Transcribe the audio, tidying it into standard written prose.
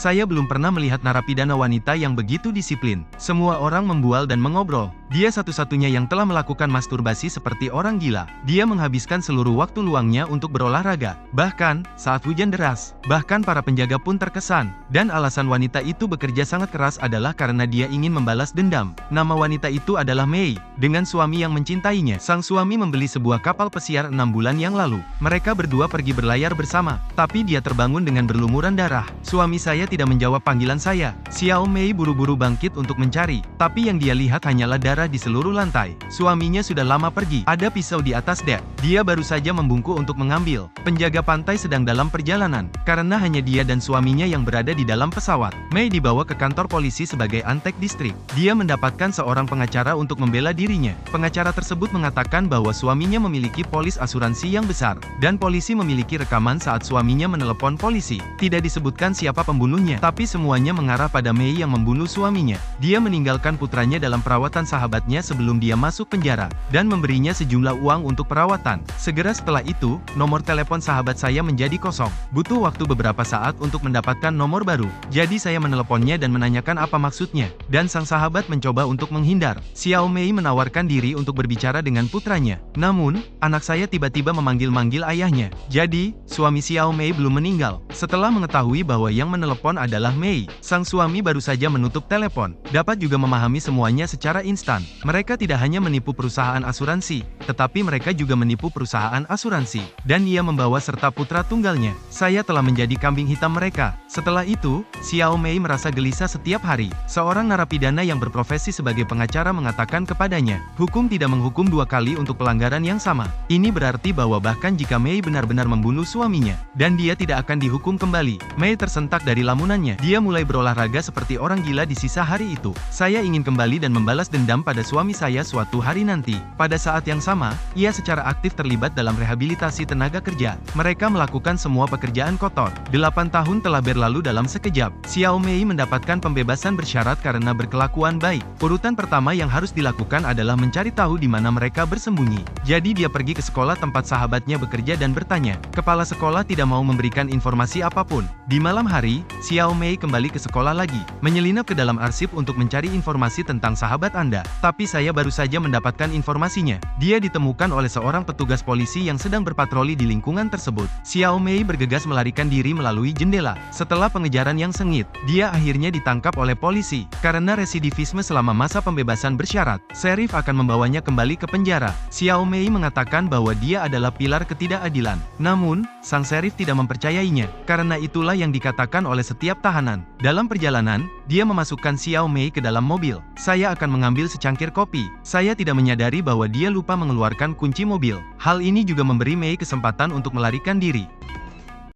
Saya belum pernah melihat narapidana wanita yang begitu disiplin. Semua orang membual dan mengobrol. Dia satu-satunya yang telah melakukan masturbasi seperti orang gila. Dia menghabiskan seluruh waktu luangnya untuk berolahraga. Bahkan, saat hujan deras. Bahkan para penjaga pun terkesan. Dan alasan wanita itu bekerja sangat keras adalah karena dia ingin membalas dendam. Nama wanita itu adalah Mei, dengan suami yang mencintainya. Sang suami membeli sebuah kapal pesiar 6 bulan yang lalu. Mereka berdua pergi berlayar bersama. Tapi dia terbangun dengan berlumuran darah. Suami saya tidak menjawab panggilan saya. Xiao Mei buru-buru bangkit untuk mencari. Tapi yang dia lihat hanyalah darah di seluruh lantai. Suaminya sudah lama pergi. Ada pisau di atas dek. Dia baru saja membungkuk untuk mengambil. Penjaga pantai sedang dalam perjalanan. Karena hanya dia dan suaminya yang berada di dalam pesawat. Mei dibawa ke kantor polisi sebagai antek distrik. Dia mendapatkan seorang pengacara untuk membela dirinya. Pengacara tersebut mengatakan bahwa suaminya memiliki polis asuransi yang besar. Dan polisi memiliki rekaman saat suaminya menelepon polisi. Tidak disebutkan siapa pembunuhnya, tapi semuanya mengarah pada Mei yang membunuh suaminya. Dia meninggalkan putranya dalam perawatan sahabatnya sebelum dia masuk penjara, dan memberinya sejumlah uang untuk perawatan. Segera setelah itu, nomor telepon sahabat saya menjadi kosong. Butuh waktu beberapa saat untuk mendapatkan nomor baru. Jadi saya meneleponnya dan menanyakan apa maksudnya, dan sang sahabat mencoba untuk menghindar. Xiao Mei menawarkan diri untuk berbicara dengan putranya. Namun, anak saya tiba-tiba memanggil-manggil ayahnya. Jadi, suami Xiao Mei belum meninggal. Setelah mengetahui bahwa yang menelepon adalah Mei, sang suami baru saja menutup telepon. Dapat juga memahami semuanya secara instan. Mereka tidak hanya menipu perusahaan asuransi, tetapi mereka juga menipu perusahaan asuransi. Dan ia membawa serta putra tunggalnya. Saya telah menjadi kambing hitam mereka. Setelah itu, Xiao Mei merasa gelisah setiap hari. Seorang narapidana yang berprofesi sebagai pengacara mengatakan kepadanya, hukum tidak menghukum 2 kali untuk pelanggaran yang sama. Ini berarti bahwa bahkan jika Mei benar-benar membunuh suaminya, dan dia tidak akan dihukum kembali. Mei tersentak dari lamunannya. Dia mulai berolahraga seperti orang gila di sisa hari itu. Saya ingin kembali dan membalas dendam pada suami saya suatu hari nanti. Pada saat yang sama, ia secara aktif terlibat dalam rehabilitasi tenaga kerja. Mereka melakukan semua pekerjaan kotor. 8 tahun telah berlalu dalam sekejap. Xiao Mei mendapatkan pembebasan bersyarat karena berkelakuan baik. Urutan pertama yang harus dilakukan adalah mencari tahu di mana mereka bersembunyi. Jadi dia pergi ke sekolah tempat sahabatnya bekerja dan bertanya. Kepala sekolah tidak mau memberikan informasi apapun. Di malam hari, Xiao Mei kembali ke sekolah lagi, menyelinap ke dalam arsip untuk mencari informasi tentang sahabat Anda. Tapi saya baru saja mendapatkan informasinya. Dia ditemukan oleh seorang petugas polisi yang sedang berpatroli di lingkungan tersebut. Xiao Mei bergegas melarikan diri melalui jendela. Setelah pengejaran yang sengit, dia akhirnya ditangkap oleh polisi. Karena residivisme selama masa pembebasan bersyarat, Sheriff akan membawanya kembali ke penjara. Xiao Mei mengatakan bahwa dia adalah pilar ketidakadilan. Namun, sang Sheriff tidak mempercayainya. Karena itulah yang dikatakan oleh setiap tahanan. Dalam perjalanan, dia memasukkan Xiao Mei ke dalam mobil. Saya akan mengambil secangkir kopi. Saya tidak menyadari bahwa dia lupa mengeluarkan kunci mobil. Hal ini juga memberi Mei kesempatan untuk melarikan diri.